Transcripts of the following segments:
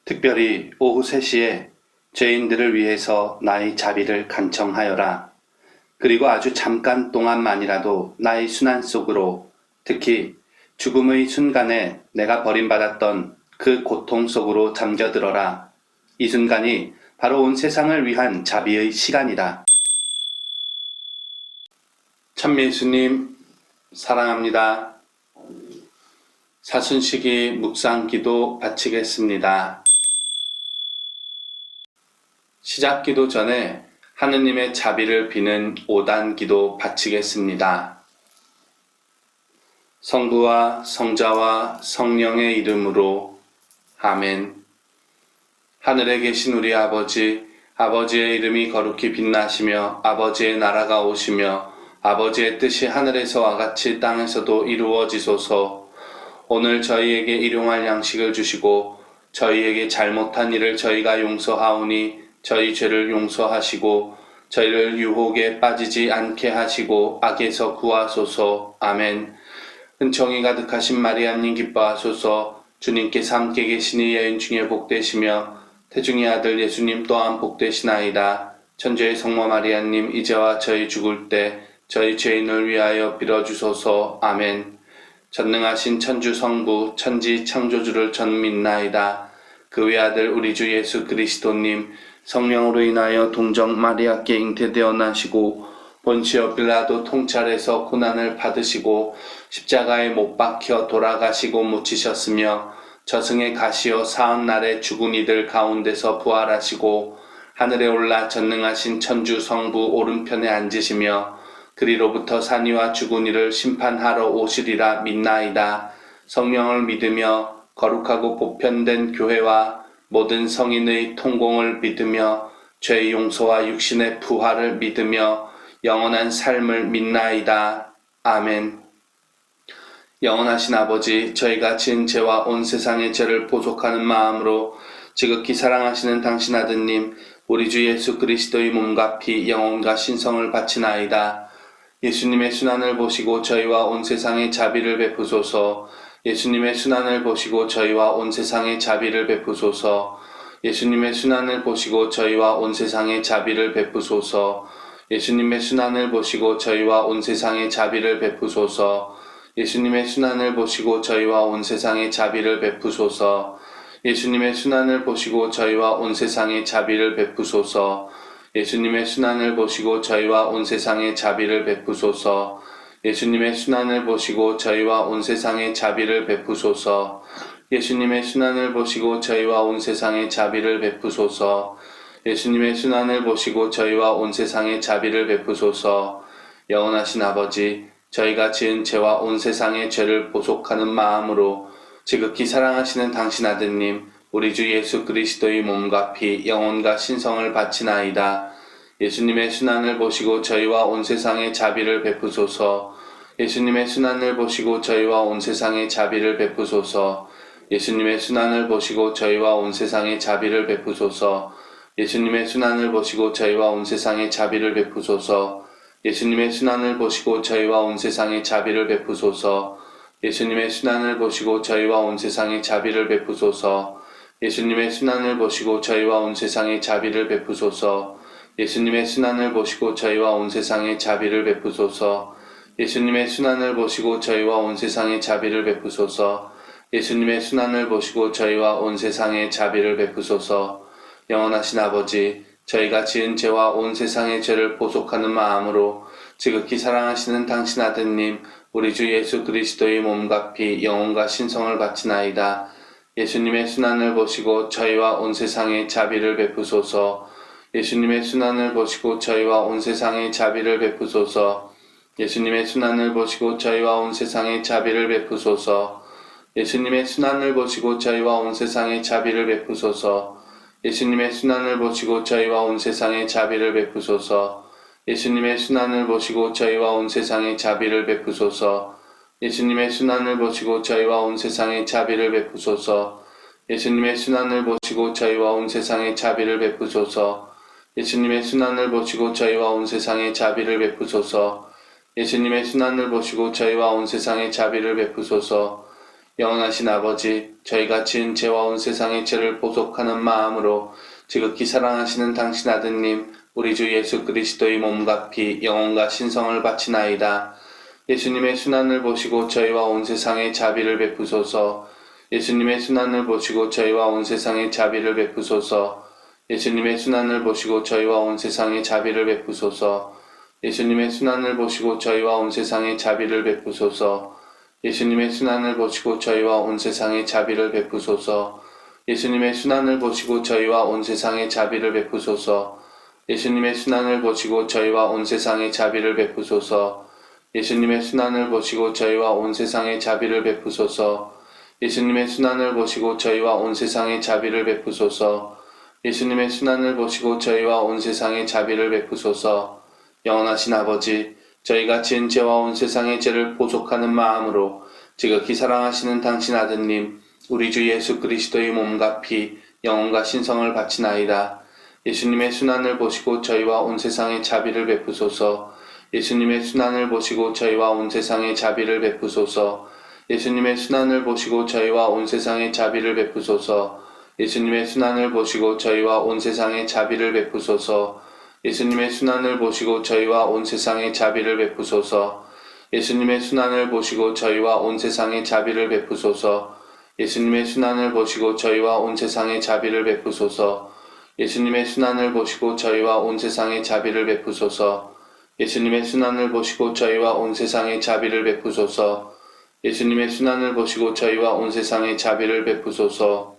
특별히 오후 3시에 죄인들을 위해서 나의 자비를 간청하여라. 그리고 아주 잠깐 동안만이라도 나의 순환 속으로, 특히 죽음의 순간에 내가 버림받았던 그 고통 속으로 잠겨들어라. 이 순간이 바로 온 세상을 위한 자비의 시간이다. 참 예수님 사랑합니다. 사순식이 묵상기도 바치겠습니다. 시작기도 전에 하느님의 자비를 비는 5단기도 바치겠습니다. 성부와 성자와 성령의 이름으로 아멘. 하늘에 계신 우리 아버지, 아버지의 이름이 거룩히 빛나시며 아버지의 나라가 오시며 아버지의 뜻이 하늘에서와 같이 땅에서도 이루어지소서. 오늘 저희에게 일용할 양식을 주시고 저희에게 잘못한 일을 저희가 용서하오니 저희 죄를 용서하시고 저희를 유혹에 빠지지 않게 하시고 악에서 구하소서. 아멘. 은총이 가득하신 마리아님 기뻐하소서. 주님께서 함께 계시니 여인 중에 복되시며 태중의 아들 예수님 또한 복되시나이다. 천주의 성모 마리아님 이제와 저희 죽을 때 저희 죄인을 위하여 빌어주소서. 아멘. 전능하신 천주 성부 천지 창조주를 전 믿나이다. 그 외아들 우리 주 예수 그리스도님 성령으로 인하여 동정 마리아께 잉태되어 나시고 본시어 빌라도 통찰에서 고난을 받으시고 십자가에 못 박혀 돌아가시고 묻히셨으며 저승에 가시어 사흘날에 죽은 이들 가운데서 부활하시고 하늘에 올라 전능하신 천주 성부 오른편에 앉으시며 그리로부터 산이와 죽은 이를 심판하러 오시리라 믿나이다. 성령을 믿으며 거룩하고 보편된 교회와 모든 성인의 통공을 믿으며 죄의 용서와 육신의 부활을 믿으며 영원한 삶을 믿나이다. 아멘. 영원하신 아버지, 저희가 지은 죄와 온 세상의 죄를 보속하는 마음으로 지극히 사랑하시는 당신 아드님 우리 주 예수 그리스도의 몸과 피 영혼과 신성을 바치나이다. 예수님의 순환을 보시고 저희와 온 세상에 자비를 베푸소서. 예수님의 순환을 보시고 저희와 온 세상에 자비를 베푸소서. 예수님의 순환을 보시고 저희와 온 세상에 자비를 베푸소서. 예수님의 순환을 보시고 저희와 온 세상에 자비를 베푸소서. 예수님의 순환을 보시고 저희와 온 세상에 자비를 베푸소서. 예수님의 순환을 보시고 저희와 온 세상에 자비를 베푸소서. 예수님의 순환을 보시고 저희와 온 세상에 자비를 베푸소서. 예수님의 순환을 보시고 저희와 온 세상에 자비를 베푸소서. 예수님의 순환을 보시고 저희와 온 세상에 자비를 베푸소서. 예수님의 순환을 보시고 저희와 온 세상에 자비를 베푸소서. 영원하신 아버지, 저희가 지은 죄와 온 세상의 죄를 보속하는 마음으로 지극히 사랑하시는 당신 아드님 우리 주 예수 그리스도의 몸과 피 영혼과 신성을 바치나이다. 예수님의 순환을 보시고 저희와 온 세상에 자비를 베푸소서. 예수님의 순환을 보시고 저희와 온 세상에 자비를 베푸소서. 예수님의 순환을 보시고 저희와 온 세상에 자비를 베푸소서. 예수님의 순환을 보시고 저희와 온 세상에 자비를 베푸소서. 예수님의 순환을 보시고 저희와 온 세상에 자비를 베푸소서. 예수님의 순환을 보시고 저희와 온 세상에 자비를 베푸소서. 예수님의 순환을 보시고 저희와 온 세상에 자비를 베푸소서. 예수님의 순환을 보시고 저희와 온 세상에 자비를 베푸소서. 예수님의 순환을 보시고 저희와 온 세상에 자비를 베푸소서. 예수님의 순환을 보시고 저희와 온 세상에 자비를 베푸소서. 영원하신 아버지, 저희가 지은 죄와 온 세상의 죄를 보속하는 마음으로 지극히 사랑하시는 당신 아드님 우리 주 예수 그리스도의 몸과 피 영혼과 신성을 바치나이다. 예수님의 순환을 보시고 저희와 온 세상에 자비를 베푸소서. 예수님의 순환을 보시고 저희와 온 세상에 자비를 베푸소서. 예수님의 순환을 보시고 저희와 온 세상에 자비를 베푸소서. 예수님의 순환을 보시고 저희와 온 세상에 자비를 베푸소서. 예수님의 순환을 보시고 저희와 온 세상에 자비를 베푸소서. 예수님의 순환을 보시고 저희와 온 세상에 자비를 베푸소서. 예수님의 순환을 보시고 저희와 온 세상에 자비를 베푸소서. 예수님의 순환을 보시고 저희와 온 세상에 자비를 베푸소서. 예수님의 순환을 보시고 저희와 온 세상에 자비를 베푸소서. 예수님의 순환을 보시고 저희와 온 세상에 자비를 베푸소서. 영원하신 아버지, 저희가 지은 죄와 온 세상의 죄를 보속하는 마음으로 지극히 사랑하시는 당신 아드님, 우리 주 예수 그리스도의 몸과 피, 영혼과 신성을 바치나이다. 예수님의 순환을 보시고 저희와 온 세상에 자비를 베푸소서. 예수님의 순환을 보시고 저희와 온 세상에 자비를 베푸소서. 예수님의 순환을 보시고 저희와 온 세상에 자비를 베푸소서. 예수님의 순환을 보시고 저희와 온 세상에 자비를 베푸소서. 예수님의 순환을 보시고 저희와 온 세상에 자비를 베푸소서. 예수님의 순환을 보시고 저희와 온 세상에 자비를 베푸소서. 예수님의 순환을 보시고 저희와 온 세상에 자비를 베푸소서. 예수님의 순환을 보시고 저희와 온 세상에 자비를 베푸소서. 예수님의 순환을 보시고 저희와 온 세상에 자비를 베푸소서. 예수님의 순환을 보시고 저희와 온 세상에 자비를 베푸소서. 영원하신 아버지, 저희가 지은 죄와 온 세상의 죄를 보속하는 마음으로 지극히 사랑하시는 당신 아드님, 우리 주 예수 그리스도의 몸과 피, 영혼과 신성을 바치나이다. 예수님의 순환을 보시고 저희와 온 세상에 자비를 베푸소서. 예수님의 순환을 보시고 저희와 온 세상에 자비를 베푸소서. 예수님의 순환을 보시고 저희와 온 세상에 자비를 베푸소서. 예수님의 순환을 보시고 저희와 온 세상에 자비를 베푸소서. 예수님의 순환을 보시고 저희와 온 세상에 자비를 베푸소서. 예수님의 순환을 보시고 저희와 온 세상에 자비를 베푸소서. 예수님의 순환을 보시고 저희와 온 세상에 자비를 베푸소서. 예수님의 순환을 보시고 저희와 온 세상에 자비를 베푸소서. 예수님의 순환을 보시고 저희와 온 세상에 자비를 베푸소서. 예수님의 순환을 보시고 저희와 온 세상에 자비를 베푸소서.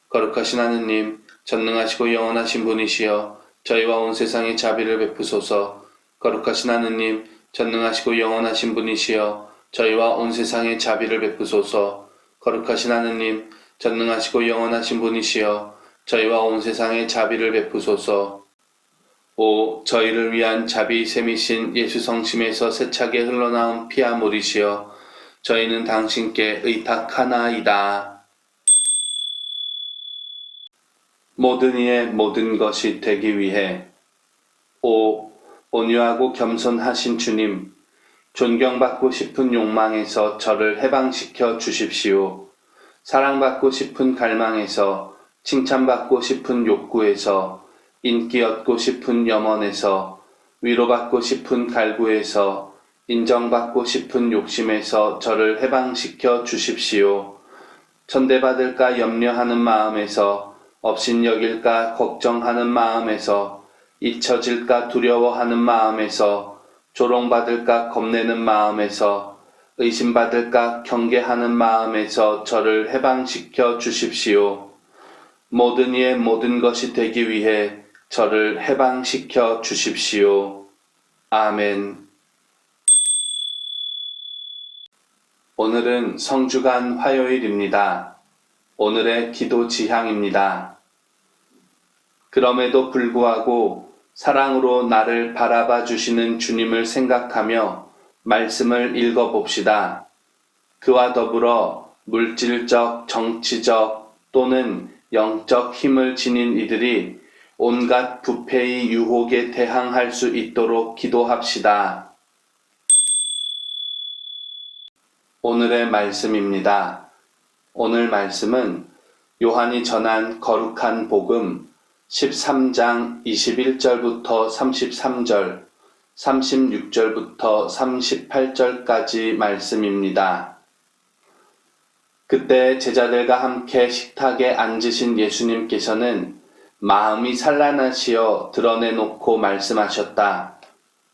거룩하신 하느님, 전능하시고 영원하신 분이시여 저희와 온 세상에 자비를 베푸소서. 거룩하신 하느님, 전능하시고 영원하신 분이시여 저희와 온 세상에 자비를 베푸소서. 거룩하신 하느님, 전능하시고 영원하신 분이시여 저희와 온 세상에 자비를 베푸소서. 오 저희를 위한 자비 샘이신 예수 성심에서 세차게 흘러나온 피와 물이시여 저희는 당신께 의탁하나이다. 모든 이의 모든 것이 되기 위해 오 온유하고 겸손하신 주님, 존경받고 싶은 욕망에서 저를 해방시켜 주십시오. 사랑받고 싶은 갈망에서, 칭찬받고 싶은 욕구에서, 인기 얻고 싶은 염원에서, 위로받고 싶은 갈구에서, 인정받고 싶은 욕심에서 저를 해방시켜 주십시오. 천대받을까 염려하는 마음에서, 업신여길까 걱정하는 마음에서, 잊혀질까 두려워하는 마음에서, 조롱받을까 겁내는 마음에서, 의심받을까 경계하는 마음에서 저를 해방시켜 주십시오. 모든 이의 모든 것이 되기 위해 저를 해방시켜 주십시오. 아멘. 오늘은 성주간 화요일입니다. 오늘의 기도 지향입니다. 그럼에도 불구하고 사랑으로 나를 바라봐 주시는 주님을 생각하며 말씀을 읽어봅시다. 그와 더불어 물질적, 정치적 또는 영적 힘을 지닌 이들이 온갖 부패의 유혹에 대항할 수 있도록 기도합시다. 오늘의 말씀입니다. 오늘 말씀은 요한이 전한 거룩한 복음 13장 21절부터 33절, 36절부터 38절까지 말씀입니다. 그때 제자들과 함께 식탁에 앉으신 예수님께서는 마음이 산란하시어 드러내놓고 말씀하셨다.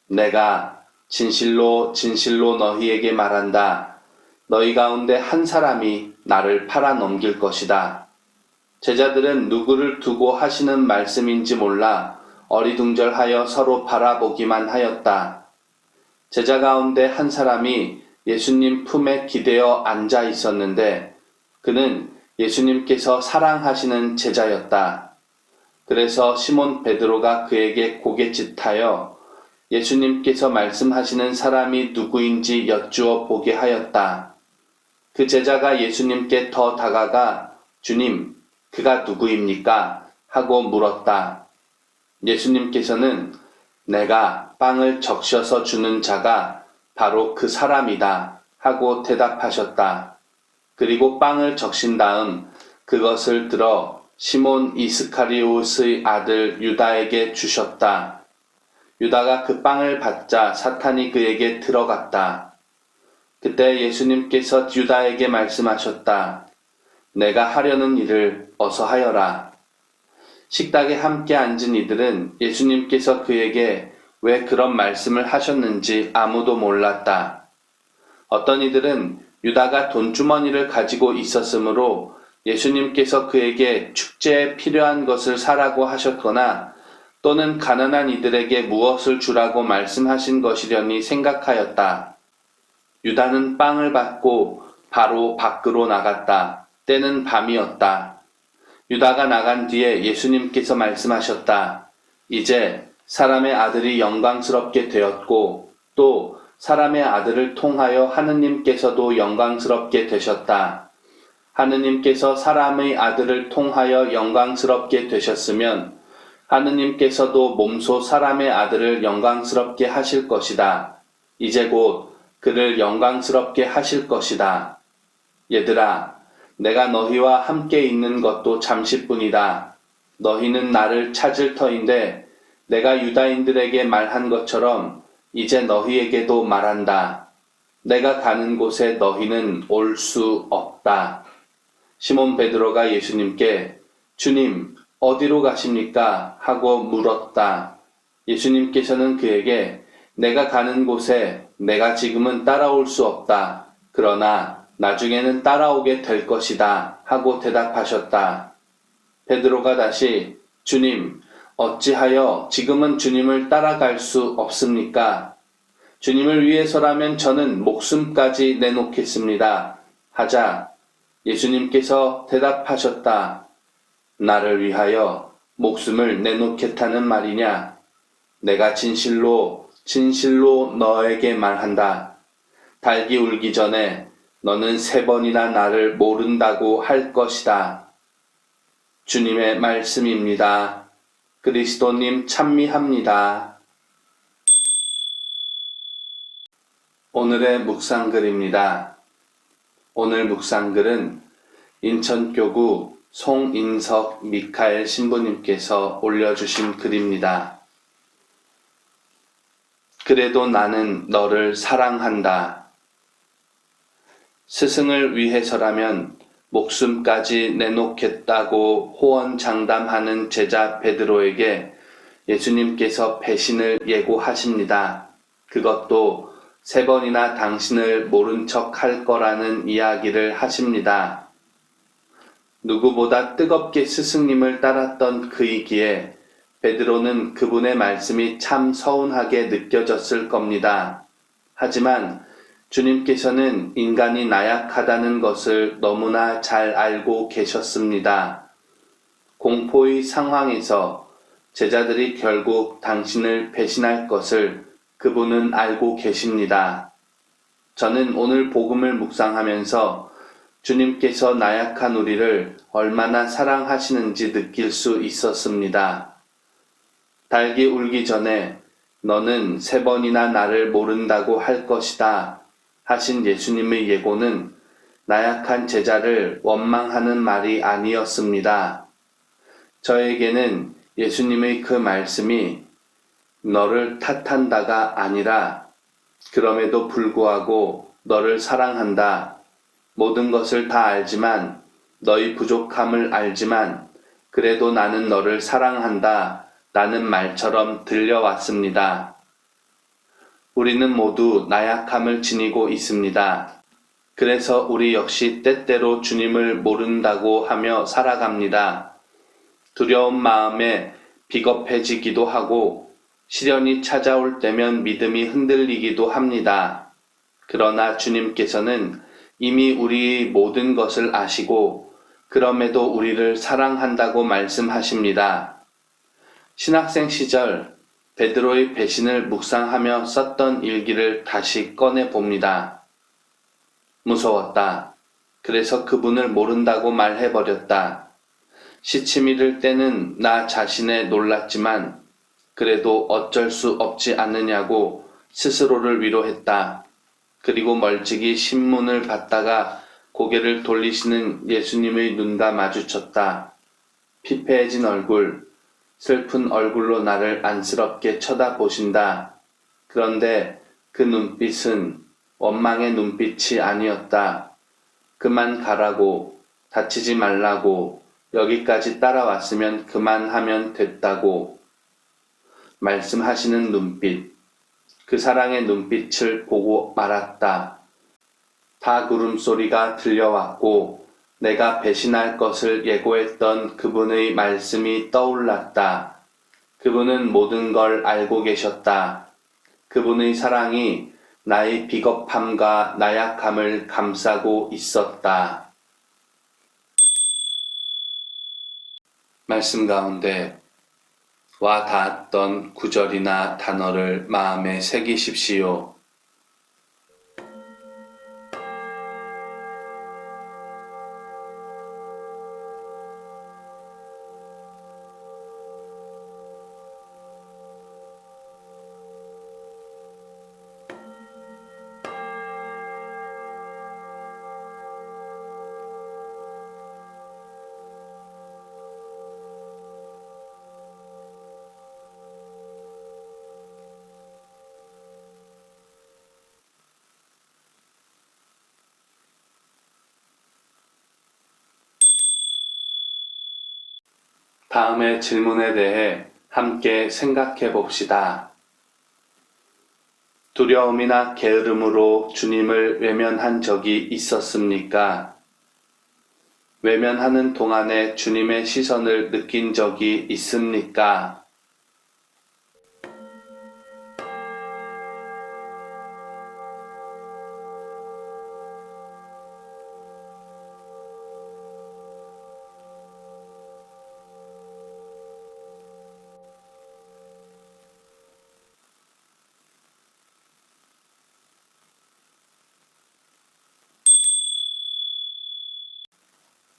내가 진실로 진실로 너희에게 말한다. 너희 가운데 한 사람이 나를 팔아 넘길 것이다. 제자들은 누구를 두고 하시는 말씀인지 몰라 어리둥절하여 서로 바라보기만 하였다. 제자 가운데 한 사람이 예수님 품에 기대어 앉아 있었는데 그는 예수님께서 사랑하시는 제자였다. 그래서 시몬 베드로가 그에게 고갯짓하여 예수님께서 말씀하시는 사람이 누구인지 여쭈어 보게 하였다. 그 제자가 예수님께 더 다가가 주님, 그가 누구입니까? 하고 물었다. 예수님께서는 내가 빵을 적셔서 주는 자가 바로 그 사람이다 하고 대답하셨다. 그리고 빵을 적신 다음 그것을 들어 시몬 이스카리옷의 아들 유다에게 주셨다. 유다가 그 빵을 받자 사탄이 그에게 들어갔다. 그때 예수님께서 유다에게 말씀하셨다. 내가 하려는 일을 어서 하여라. 식탁에 함께 앉은 이들은 예수님께서 그에게 왜 그런 말씀을 하셨는지 아무도 몰랐다. 어떤 이들은 유다가 돈주머니를 가지고 있었으므로 예수님께서 그에게 축제에 필요한 것을 사라고 하셨거나 또는 가난한 이들에게 무엇을 주라고 말씀하신 것이려니 생각하였다. 유다는 빵을 받고 바로 밖으로 나갔다. 때는 밤이었다. 유다가 나간 뒤에 예수님께서 말씀하셨다. 이제 사람의 아들이 영광스럽게 되었고 또 사람의 아들을 통하여 하느님께서도 영광스럽게 되셨다. 하느님께서 사람의 아들을 통하여 영광스럽게 되셨으면 하느님께서도 몸소 사람의 아들을 영광스럽게 하실 것이다. 이제 곧 그를 영광스럽게 하실 것이다. 얘들아, 내가 너희와 함께 있는 것도 잠시뿐이다. 너희는 나를 찾을 터인데 내가 유다인들에게 말한 것처럼 이제 너희에게도 말한다. 내가 가는 곳에 너희는 올 수 없다. 시몬 베드로가 예수님께 주님, 어디로 가십니까? 하고 물었다. 예수님께서는 그에게 내가 가는 곳에 내가 지금은 따라올 수 없다. 그러나 나중에는 따라오게 될 것이다. 하고 대답하셨다. 베드로가 다시 주님, 어찌하여 지금은 주님을 따라갈 수 없습니까? 주님을 위해서라면 저는 목숨까지 내놓겠습니다. 하자 예수님께서 대답하셨다. 나를 위하여 목숨을 내놓겠다는 말이냐? 내가 진실로 너에게 말한다. 닭이 울기 전에 너는 3번이나 나를 모른다고 할 것이다. 주님의 말씀입니다. 그리스도님 찬미합니다. 오늘의 묵상글입니다. 오늘 묵상글은 인천교구 송인석 미카엘 신부님께서 올려주신 글입니다. 그래도 나는 너를 사랑한다. 스승을 위해서라면 목숨까지 내놓겠다고 호언장담하는 제자 베드로에게 예수님께서 배신을 예고하십니다. 그것도 3번이나 당신을 모른 척 할 거라는 이야기를 하십니다. 누구보다 뜨겁게 스승님을 따랐던 그이기에 베드로는 그분의 말씀이 참 서운하게 느껴졌을 겁니다. 하지만 주님께서는 인간이 나약하다는 것을 너무나 잘 알고 계셨습니다. 공포의 상황에서 제자들이 결국 당신을 배신할 것을 그분은 알고 계십니다. 저는 오늘 복음을 묵상하면서 주님께서 나약한 우리를 얼마나 사랑하시는지 느낄 수 있었습니다. 닭이 울기 전에 너는 3번이나 나를 모른다고 할 것이다 하신 예수님의 예고는 나약한 제자를 원망하는 말이 아니었습니다. 저에게는 예수님의 그 말씀이 너를 탓한다가 아니라 그럼에도 불구하고 너를 사랑한다. 모든 것을 다 알지만 너희 부족함을 알지만 그래도 나는 너를 사랑한다. 라는 말처럼 들려왔습니다. 우리는 모두 나약함을 지니고 있습니다. 그래서 우리 역시 때때로 주님을 모른다고 하며 살아갑니다. 두려운 마음에 비겁해지기도 하고 시련이 찾아올 때면 믿음이 흔들리기도 합니다. 그러나 주님께서는 이미 우리의 모든 것을 아시고 그럼에도 우리를 사랑한다고 말씀하십니다. 신학생 시절 베드로의 배신을 묵상하며 썼던 일기를 다시 꺼내 봅니다. 무서웠다. 그래서 그분을 모른다고 말해버렸다. 시침이 들 때는 나 자신에 놀랐지만 그래도 어쩔 수 없지 않느냐고 스스로를 위로했다. 그리고 멀찍이 신문을 받다가 고개를 돌리시는 예수님의 눈과 마주쳤다. 피폐해진 얼굴, 슬픈 얼굴로 나를 안쓰럽게 쳐다보신다. 그런데 그 눈빛은 원망의 눈빛이 아니었다. 그만 가라고, 다치지 말라고, 여기까지 따라왔으면 그만하면 됐다고 말씀하시는 눈빛, 그 사랑의 눈빛을 보고 말았다. 다 구름소리가 들려왔고 내가 배신할 것을 예고했던 그분의 말씀이 떠올랐다. 그분은 모든 걸 알고 계셨다. 그분의 사랑이 나의 비겁함과 나약함을 감싸고 있었다. 말씀 가운데 와 닿았던 구절이나 단어를 마음에 새기십시오. 다음의 질문에 대해 함께 생각해 봅시다. 두려움이나 게으름으로 주님을 외면한 적이 있었습니까? 외면하는 동안에 주님의 시선을 느낀 적이 있습니까?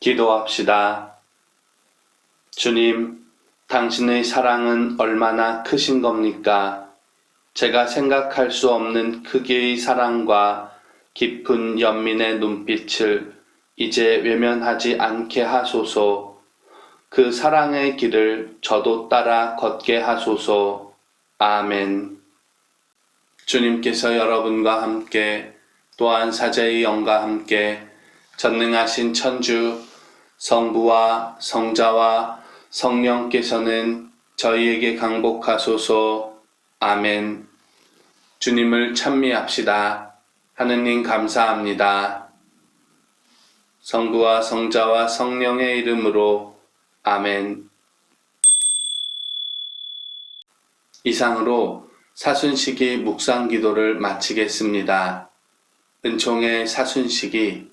기도합시다. 주님, 당신의 사랑은 얼마나 크신 겁니까? 제가 생각할 수 없는 크기의 사랑과 깊은 연민의 눈빛을 이제 외면하지 않게 하소서. 그 사랑의 길을 저도 따라 걷게 하소서. 아멘. 주님께서 여러분과 함께 또한 사제의 영과 함께 전능하신 천주 성부와 성자와 성령께서는 저희에게 강복하소서. 아멘. 주님을 찬미합시다. 하느님 감사합니다. 성부와 성자와 성령의 이름으로 아멘. 이상으로 사순식이 묵상 기도를 마치겠습니다. 은총의 사순식이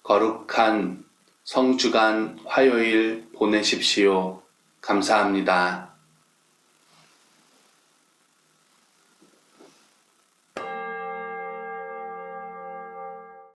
거룩한 성주간 화요일 보내십시오. 감사합니다.